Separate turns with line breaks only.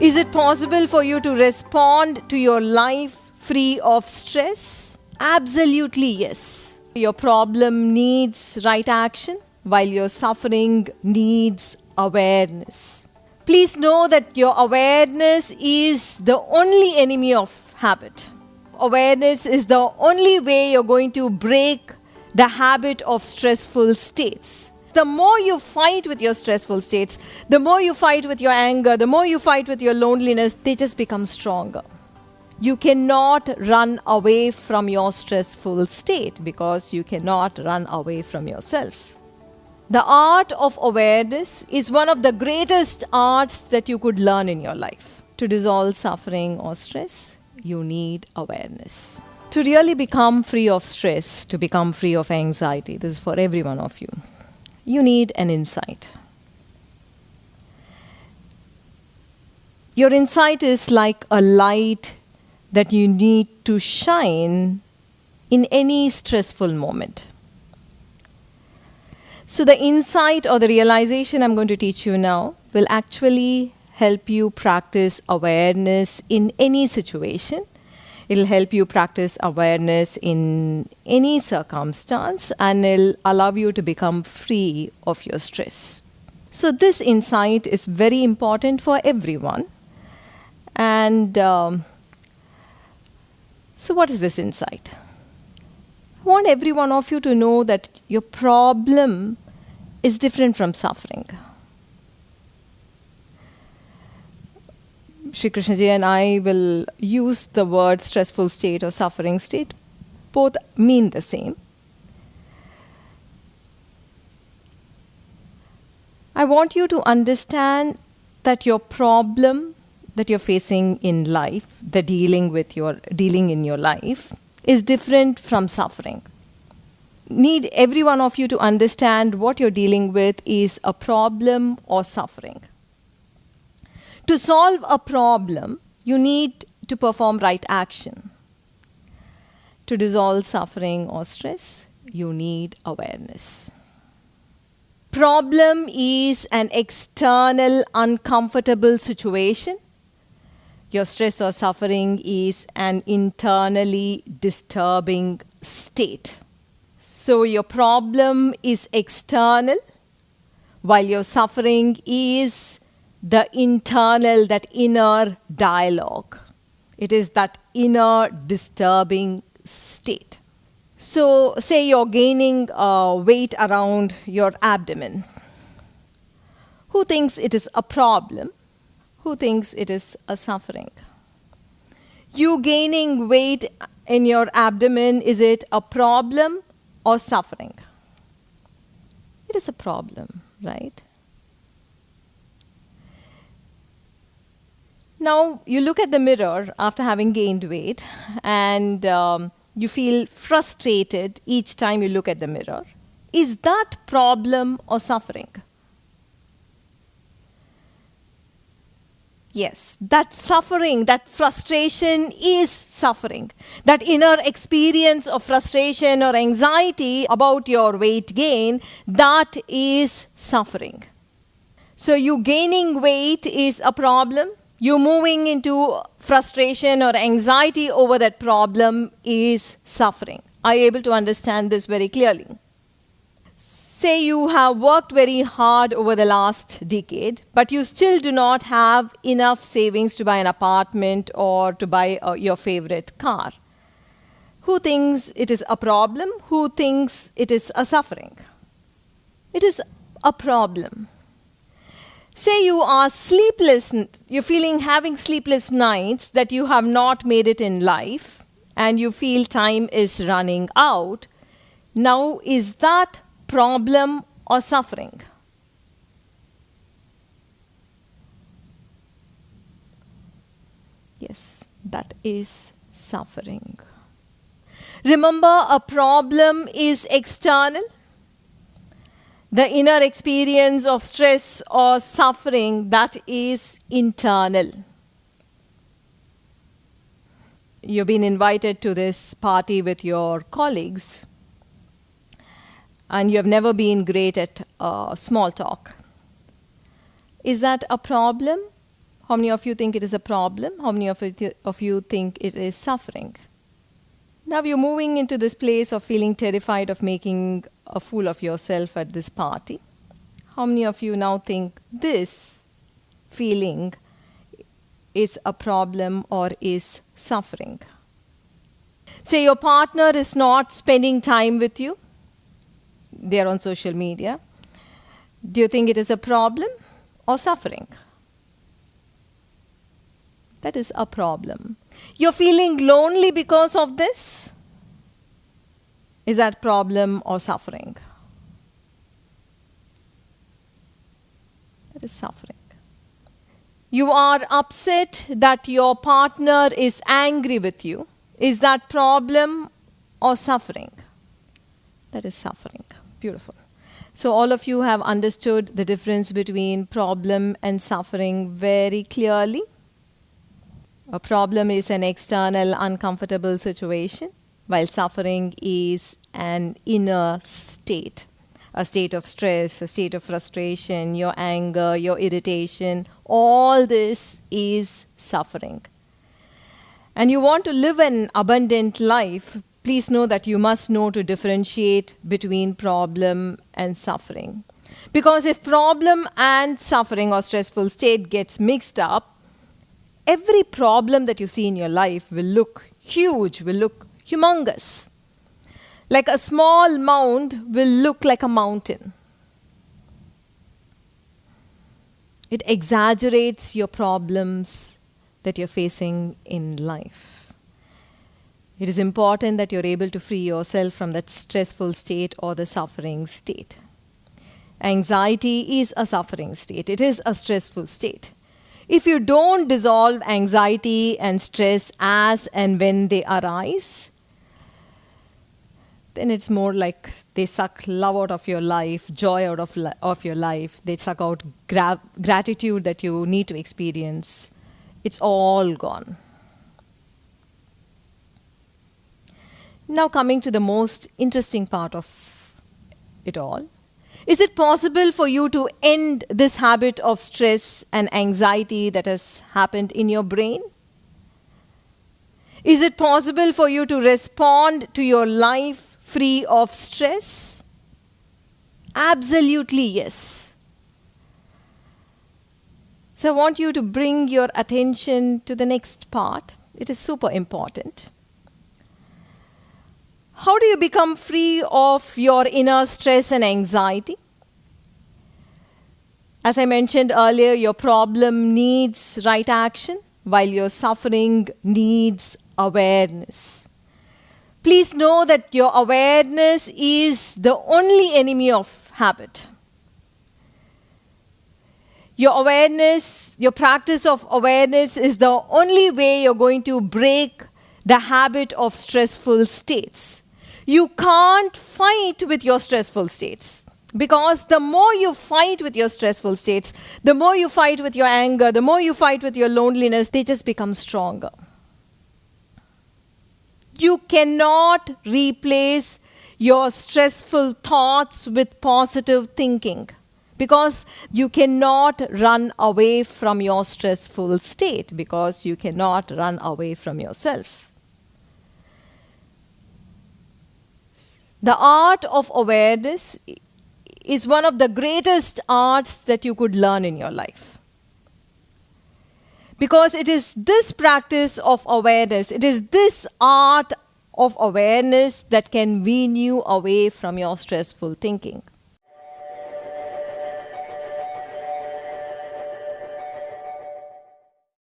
Is it possible for you to respond to your life free of stress? Absolutely yes. Your problem needs right action, while your suffering needs awareness. Please know that your awareness is the only enemy of habit. Awareness is the only way you're going to break the habit of stressful states. The more you fight with your stressful states, the more you fight with your anger, the more you fight with your loneliness, they just become stronger. You cannot run away from your stressful state because you cannot run away from yourself. The art of awareness is one of the greatest arts that you could learn in your life. To dissolve suffering or stress, you need awareness. To really become free of stress, to become free of anxiety, this is for every one of you, you need an insight. Your insight is like a light that you need to shine in any stressful moment. So the insight or the realization I'm going to teach you now will actually help you practice awareness in any situation. It'll help you practice awareness in any circumstance, and it'll allow you to become free of your stress. So this insight is very important for everyone. And so what is this insight? I want every one of you to know that your problem is different from suffering. Shri Krishna Ji and I will use the word stressful state or suffering state. Both mean the same. I want you to understand that your problem that you're facing in life, the dealing in your life, is different from suffering. Need every one of you to understand what you're dealing with is a problem or suffering. To solve a problem, you need to perform right action. To dissolve suffering or stress, you need awareness. Problem is an external, uncomfortable situation. Your stress or suffering is an internally disturbing state. So your problem is external, while your suffering is the internal, that inner dialogue. It is that inner disturbing state. So say you're gaining weight around your abdomen. Who thinks it is a problem? Who thinks it is a suffering? You gaining weight in your abdomen, is it a problem or suffering? It is a problem, right? Now, you look at the mirror after having gained weight and you feel frustrated each time you look at the mirror. Is that problem or suffering? Yes, that suffering, that frustration is suffering. That inner experience of frustration or anxiety about your weight gain, that is suffering. So you gaining weight is a problem. You moving into frustration or anxiety over that problem is suffering. Are you able to understand this very clearly? Say you have worked very hard over the last decade, but you still do not have enough savings to buy an apartment or to buy your favorite car. Who thinks it is a problem? Who thinks it is a suffering? It is a problem. Say you are sleepless, you're having sleepless nights that you have not made it in life and you feel time is running out. Now, is that problem or suffering? Yes, that is suffering. Remember, a problem is external. The inner experience of stress or suffering, that is internal. You've been invited to this party with your colleagues and you have never been great at small talk. Is that a problem How many of you think it is a problem? How many of you think it is suffering? Now you're moving into this place of feeling terrified of making a fool of yourself at this party. How many of you now think this feeling is a problem or is suffering? Say your partner is not spending time with you. They're on social media. Do you think it is a problem or suffering? That is a problem. You're feeling lonely because of this? Is that problem or suffering? That is suffering. You are upset that your partner is angry with you. Is that problem or suffering? That is suffering. Beautiful. So all of you have understood the difference between problem and suffering very clearly. A problem is an external, uncomfortable situation, while suffering is an inner state. A state of stress, a state of frustration, your anger, your irritation. All this is suffering. And you want to live an abundant life, please know that you must know to differentiate between problem and suffering. Because if problem and suffering or stressful state gets mixed up, every problem that you see in your life will look huge, will look humongous. Like a small mound will look like a mountain. It exaggerates your problems that you're facing in life. It is important that you're able to free yourself from that stressful state or the suffering state. Anxiety is a suffering state. It is a stressful state. If you don't dissolve anxiety and stress as and when they arise, then it's more like they suck love out of your life, joy out of your life. They suck out gratitude that you need to experience. It's all gone. Now coming to the most interesting part of it all. Is it possible for you to end this habit of stress and anxiety that has happened in your brain? Is it possible for you to respond to your life free of stress? Absolutely yes. So I want you to bring your attention to the next part. It is super important. How do you become free of your inner stress and anxiety? As I mentioned earlier, your problem needs right action, while your suffering needs awareness. Please know that your awareness is the only enemy of habit. Your awareness, your practice of awareness is the only way you're going to break the habit of stressful states. You can't fight with your stressful states, because the more you fight with your stressful states, the more you fight with your anger, the more you fight with your loneliness, they just become stronger. You cannot replace your stressful thoughts with positive thinking, because you cannot run away from your stressful state, because you cannot run away from yourself. The art of awareness is one of the greatest arts that you could learn in your life. Because it is this practice of awareness, it is this art of awareness that can wean you away from your stressful thinking.